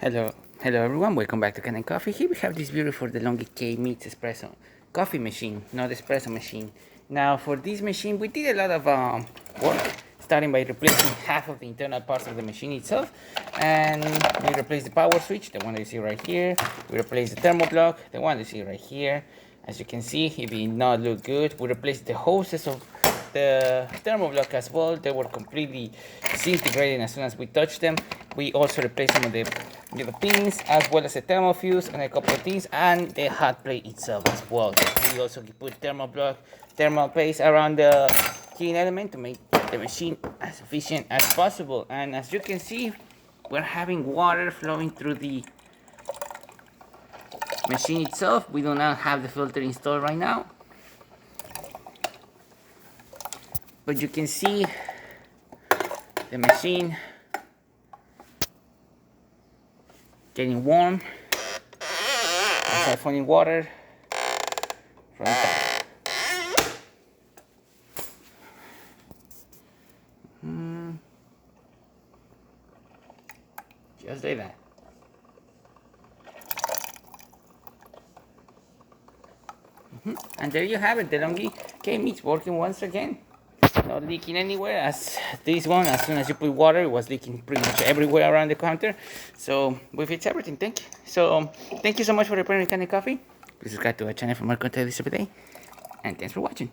Hello everyone, welcome back to Kanen Coffee. Here we have this beautiful DeLonghi kMix Espresso coffee machine, not espresso machine. Now for this machine we did a lot of work, starting by replacing half of the internal parts of the machine itself. And we replaced the power switch, the one that you see right here. We replaced the thermal block, the one you see right here. As you can see, it did not look good. We replaced the hoses of the thermal block as well. They were completely disintegrating as soon as we touched them. We also replaced some of the pins, as well as the thermal fuse and a couple of things, and the hot plate itself as well. We also put thermal paste around the clean element to make the machine as efficient as possible. And as you can see, we're having water flowing through the machine itself. We do not have the filter installed right now, but you can see the machine getting warm and siphoning water from the top. Just like that. And there you have it, DeLonghi kMix working once again. Not leaking anywhere, as this one, as soon as you put water, it was leaking pretty much everywhere around the counter. So we fixed everything, thank you so much for repairing Kanen Coffee. Please subscribe to our channel for more content this every day. And thanks for watching.